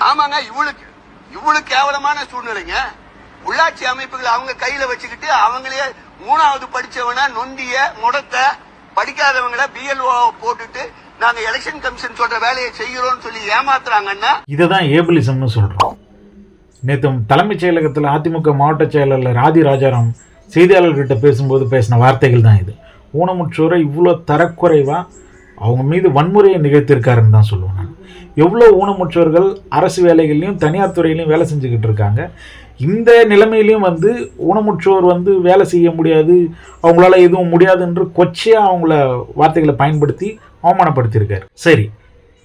ஆமாங்க, இவ்வளவு கேவலமான சூழ்நிலைங்க. உள்ளாட்சி அமைப்புகள் அவங்க கையில வச்சுக்கிட்டு அவங்களே 3வது படிச்சவன நொண்டிய முடத்த படிக்காதவங்கள BLO போட்டுட்டு நாங்க எலெக்ஷன் கமிஷன் சொல்ற வேலையை செய்யறோம்னு சொல்லி ஏமாத்துறாங்கன்னா இததான் ஏபிளிசம்னு சொல்றோம். நேற்று தலைமைச் செயலகத்தில் அதிமுக மாவட்ட செயலாளர் ராதி ராஜாராம் செய்தியாளர்கிட்ட பேசும்போது பேசின வார்த்தைகள் தான் இது. ஊனமுற்றோரை இவ்வளோ தரக்குறைவாக அவங்க மீது வன்முறையை நிகழ்த்தியிருக்காருன்னு தான் சொல்லுவேன் நான். எவ்வளோ ஊனமுற்றோர்கள் அரசு வேலைகள்லையும் தனியார் துறையிலையும் வேலை செஞ்சுக்கிட்டு இருக்காங்க. இந்த நிலைமையிலையும் ஊனமுற்றோர் வேலை செய்ய முடியாது, அவங்களால எதுவும் முடியாது என்று கொச்சையாக அவங்கள வார்த்தைகளை பயன்படுத்தி அவமானப்படுத்தியிருக்காரு. சரி,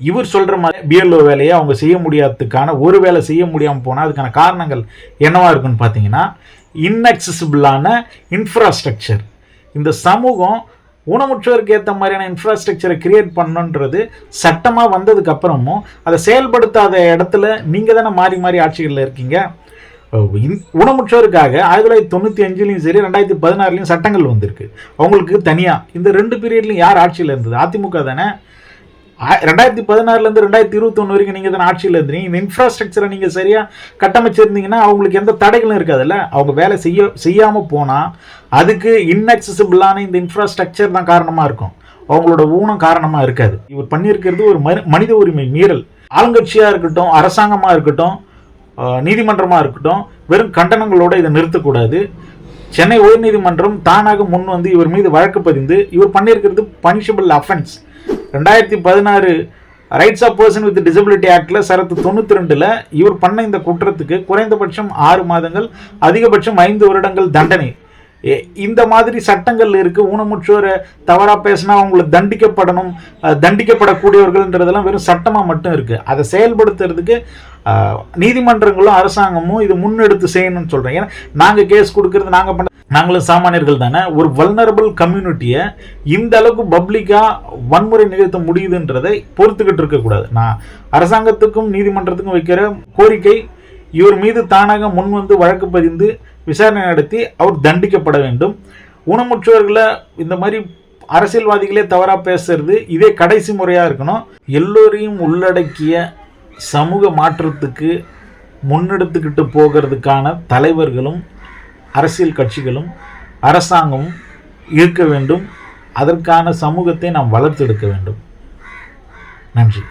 இவர் சொல்கிற மாதிரி BLO வேலையை அவங்க செய்ய முடியாததுக்கான ஒரு வேலை செய்ய முடியாமல் போனால் அதுக்கான காரணங்கள் என்னவா இருக்குன்னு பார்த்தீங்கன்னா, இன்அக்சசிபிளான இன்ஃப்ராஸ்ட்ரக்சர். இந்த சமூகம் ஊனமுற்றோருக்கு ஏற்ற மாதிரியான இன்ஃப்ராஸ்ட்ரக்சரை கிரியேட் பண்ணணுன்றது சட்டமாக வந்ததுக்கு அப்புறமும் அதை செயல்படுத்தாத இடத்துல நீங்கள் தானே மாறி மாறி ஆட்சிகளில் இருக்கீங்க. ஊனமுற்றோருக்காக 1995 சரி 2016 சட்டங்கள் வந்திருக்கு. அவங்களுக்கு தனியாக இந்த 2 பீரியட்லையும் யார் ஆட்சியில் இருந்தது? அதிமுக தானே. 2016 2021 வரைக்கும் நீங்கள் தானே ஆட்சியில் இருந்தீங்க. இந்த இன்ஃப்ராஸ்ட்ரக்சரை நீங்கள் சரியாக கட்டமைச்சிருந்தீங்கன்னா அவங்களுக்கு எந்த தடைகளும் இருக்காதுல்ல. அவங்க வேலை செய்யாமல் போனால் அதுக்கு இன்அக்சசிபிளான இந்த இன்ஃப்ராஸ்ட்ரக்சர் தான் காரணமாக இருக்கும், அவங்களோட ஊனம் காரணமாக இருக்காது. இவர் பண்ணியிருக்கிறது ஒரு மனித உரிமை மீறல். ஆளுங்கட்சியாக இருக்கட்டும், அரசாங்கமாக இருக்கட்டும், நீதிமன்றமாக இருக்கட்டும், வெறும் கண்டனங்களோடு இதை நிறுத்தக்கூடாது. சென்னை உயர்நீதிமன்றம் தானாக முன் இவர் மீது வழக்கு பதிந்து இவர் பண்ணியிருக்கிறது punishable offence. 2016 rights of person with disability ஆக்டில் சரத்து 92 இவர் பண்ண இந்த குற்றத்துக்கு குறைந்தபட்சம் 6 மாதங்கள் அதிகபட்சம் 5 வருடங்கள் தண்டனை. இந்த மாதிரி சட்டங்கள் இருக்கு. ஊனமுற்றோரை தவறாக பேசினா அவங்களை தண்டிக்கப்படணும், தண்டிக்கப்படக்கூடியவர்கள்ன்றதெல்லாம் வெறும் சட்டமாக மட்டும் இருக்கு. அதை செயல்படுத்துறதுக்கு நீதிமன்றங்களும் அரசாங்கமும் இது முன்னெடுத்து செய்யணும்னு சொல்றேன். ஏன்னா நாங்கள் கேஸ் கொடுக்கறது நாங்களும் சாமானியர்கள் தானே. ஒரு வல்னரபிள் கம்யூனிட்டியை இந்த அளவுக்கு பப்ளிக்காக வன்முறை நிகழ்த்த முடியுதுன்றதை பொறுத்துக்கிட்டு இருக்கக்கூடாது. நான் அரசாங்கத்துக்கும் நீதிமன்றத்துக்கும் வைக்கிற கோரிக்கை, இவர் மீது தானாக முன் வழக்கு பதிந்து விசாரணை நடத்தி அவர் தண்டிக்கப்பட வேண்டும். ஊனமுற்றவர்களை இந்த மாதிரி அரசியல்வாதிகளே தவறாக பேசுறது இதே கடைசி முறையாக இருக்கணும். எல்லோரையும் உள்ளடக்கிய சமூக மாற்றத்துக்கு முன்னெடுத்துக்கிட்டு போகிறதுக்கான தலைவர்களும் அரசியல் கட்சிகளும் அரசாங்கமும் இருக்க வேண்டும். அதற்கான சமூகத்தை நாம் வளர்த்தெடுக்க வேண்டும். நன்றி.